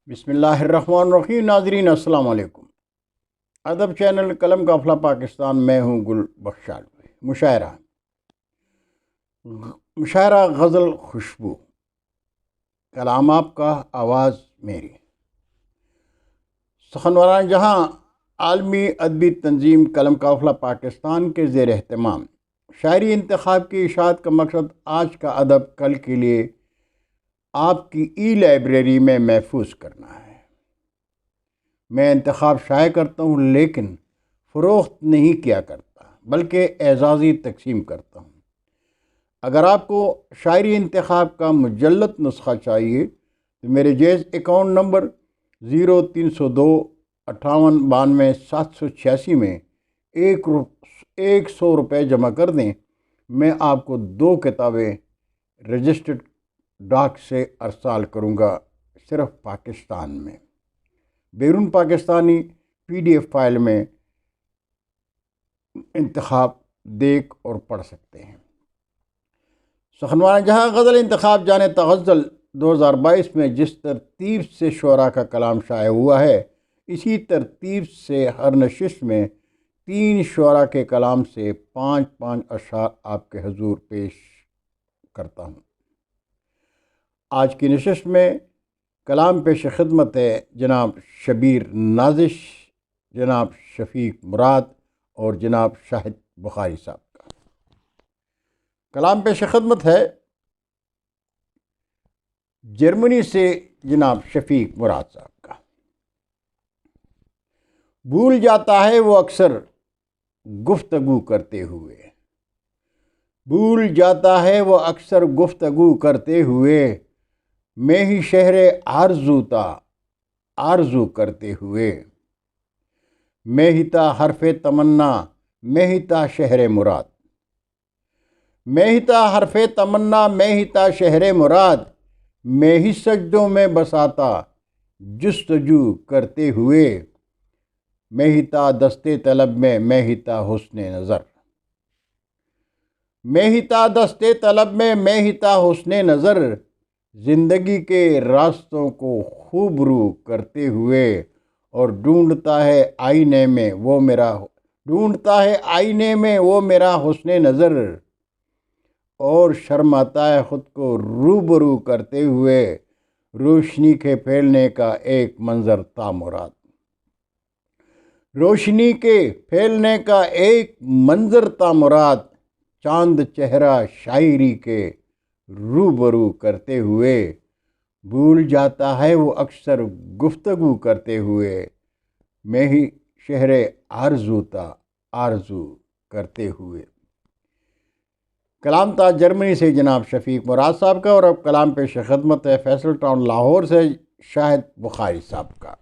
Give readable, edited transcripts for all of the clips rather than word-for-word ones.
بسم اللہ الرحمن الرحیم۔ ناظرین السلام علیکم۔ ادب چینل قلم قافلہ پاکستان میں ہوں گل بخشال۔ مشاعرہ غزل خوشبو، کلام آپ کا، آواز میری۔ سخنوران جہاں عالمی ادبی تنظیم قلم قافلہ پاکستان کے زیر اہتمام شاعری انتخاب کی اشاعت کا مقصد آج کا ادب کل کے لیے آپ کی ای لائبریری میں محفوظ کرنا ہے۔ میں انتخاب شائع کرتا ہوں لیکن فروخت نہیں کیا کرتا، بلکہ اعزازی تقسیم کرتا ہوں۔ اگر آپ کو شاعری انتخاب کا مجلد نسخہ چاہیے تو میرے جیز اکاؤنٹ نمبر 0302582786 میں 100 روپے جمع کر دیں۔ میں آپ کو 2 کتابیں رجسٹرڈ ڈاک سے ارسال کروں گا، صرف پاکستان میں۔ بیرون پاکستانی PDF فائل میں انتخاب دیکھ اور پڑھ سکتے ہیں۔ سخنوران جہاں غزل انتخاب جانے تغزل 2022 میں جس ترتیب سے شعراء کا کلام شائع ہوا ہے، اسی ترتیب سے ہر نشست میں 3 شعراء کے کلام سے 5 اشعار آپ کے حضور پیش کرتا ہوں۔ آج کی نشست میں کلام پیش خدمت ہے جناب شبیر نازش، جناب شفیق مراد اور جناب شاہد بخاری صاحب کا۔ کلام پیش خدمت ہے جرمنی سے جناب شفیق مراد صاحب کا۔ بھول جاتا ہے وہ اکثر گفتگو کرتے ہوئے، بھول جاتا ہے وہ اکثر گفتگو کرتے ہوئے، میں ہی شہر آرزو تا آرزو کرتے ہوئے، میں ہی تا حرف تمنا، میں ہی تا شہر مراد، میں ہی تا حرف تمنا، میں ہی تا شہر مراد، میں ہی سجدوں میں بساتا جستجو کرتے ہوئے، میں ہی تا دستے طلب میں ہی تا حسن نظر، میں ہی تا دستے طلب میں ہی تا حسن نظر، زندگی کے راستوں کو خوب رو کرتے ہوئے، اور ڈھونڈتا ہے آئینے میں وہ میرا حسن نظر، اور شرماتا ہے خود کو روبرو کرتے ہوئے، روشنی کے پھیلنے کا ایک منظر تا مراد، روشنی کے پھیلنے کا ایک منظر تا مراد، چاند چہرہ شاعری کے روبرو کرتے ہوئے، بھول جاتا ہے وہ اکثر گفتگو کرتے ہوئے، میں ہی شہر آرزو تا آرزو کرتے ہوئے۔ کلام تھا جرمنی سے جناب شفیق مراد صاحب کا، اور اب کلام پیش خدمت ہے فیصل ٹاؤن لاہور سے شاہد بخاری صاحب کا۔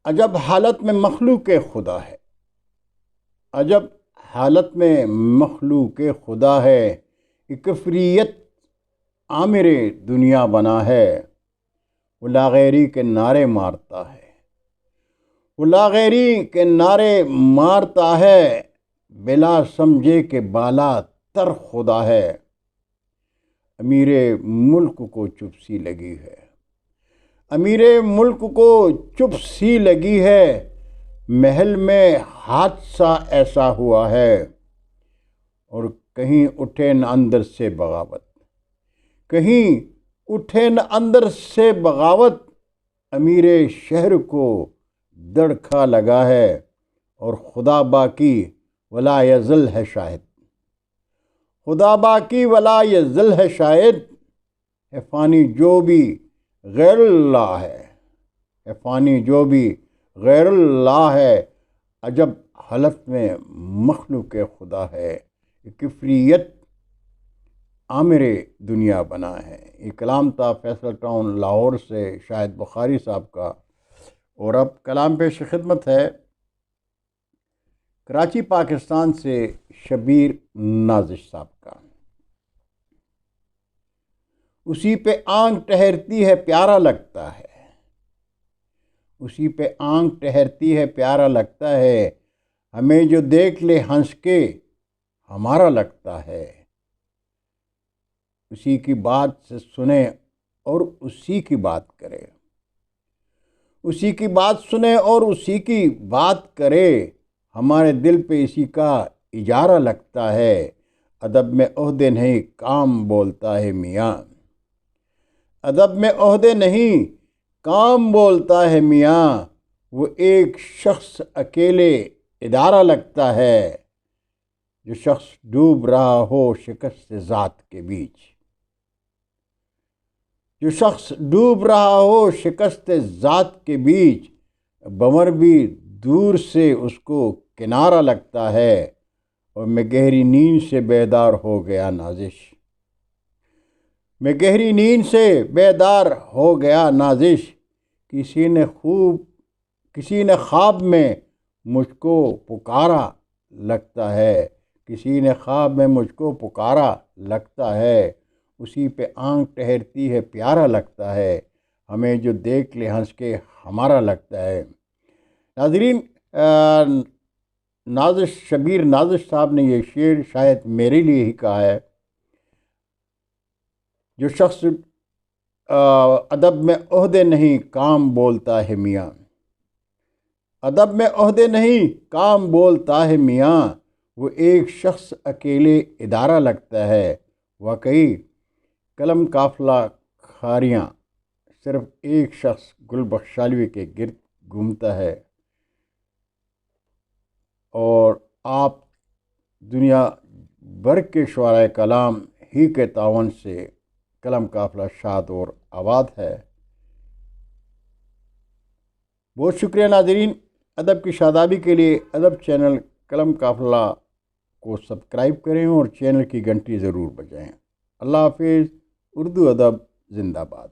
عجب حالت میں مخلوق خدا ہے، عجب حالت میں مخلوق خدا ہے، ایک کفریت عامر دنیا بنا ہے، وہ لاغیری کے نعرے مارتا ہے، وہ لاغیری کے نعرے مارتا ہے، بلا سمجھے کہ بالا تر خدا ہے، امیر ملک کو چپ سی لگی ہے، امیر ملک کو چپ سی لگی ہے، محل میں حادثہ ایسا ہوا ہے، اور کہیں اٹھے نہ اندر سے بغاوت، کہیں اٹھے نہ اندر سے بغاوت، امیر شہر کو دڑکھا لگا ہے، اور خدا باقی ولا یزل ہے شاہد، خدا باقی ولا یزل ہے شاہد، ہے فانی جو بھی غیر اللہ ہے فانی جو بھی غیر اللہ ہے، عجب حالت میں مخلوق خدا ہے، کفریت عامر دنیا بنا ہے۔ یہ کلام تھا فیصل ٹاؤن لاہور سے شاہد بخاری صاحب کا، اور اب کلام پیش خدمت ہے کراچی پاکستان سے شبیر نازش صاحب کا۔ اسی پہ آنکھ ٹھہرتی ہے پیارا لگتا ہے، اسی پہ آنکھ ٹھہرتی ہے پیارا لگتا ہے، ہمیں جو دیکھ لے ہنس کے ہمارا لگتا ہے، اسی کی بات سے سنے اور اسی کی بات کرے، اسی کی بات سنے اور اسی کی بات کرے، ہمارے دل پہ اسی کا اجارہ لگتا ہے، ادب میں عہدے نہیں کام بولتا ہے میاں، ادب میں عہدے نہیں کام بولتا ہے میاں، وہ ایک شخص اکیلے ادارہ لگتا ہے، جو شخص ڈوب رہا ہو شکست ذات کے بیچ، جو شخص ڈوب رہا ہو شکست ذات کے بیچ، بمر بھی دور سے اس کو کنارہ لگتا ہے، اور میں گہری نیند سے بیدار ہو گیا نازش، میں گہری نیند سے بیدار ہو گیا نازش، کسی نے خواب میں مجھ کو پکارا لگتا ہے، کسی نے خواب میں مجھ کو پکارا لگتا ہے، اسی پہ آنکھ ٹھہرتی ہے پیارا لگتا ہے، ہمیں جو دیکھ لے ہنس کے ہمارا لگتا ہے۔ ناظرین، شبیر نازش صاحب نے یہ شعر شاید میرے لیے ہی کہا ہے۔ جو شخص ادب میں عہدے نہیں کام بولتا ہے میاں، ادب میں عہدے نہیں کام بولتا ہے میاں، وہ ایک شخص اکیلے ادارہ لگتا ہے، واقعی قلم قافلہ کھاریاں صرف ایک شخص گل بخشالوی کے گرد گھومتا ہے، اور آپ دنیا بھر کے شعراء کلام ہی کے تعاون سے قلم قافلہ شاد اور آباد ہے۔ بہت شکریہ ناظرین، ادب کی شادابی کے لیے ادب چینل قلم قافلہ کو سبسکرائب کریں اور چینل کی گھنٹی ضرور بجائیں۔ اللہ حافظ، اردو ادب زندہ باد۔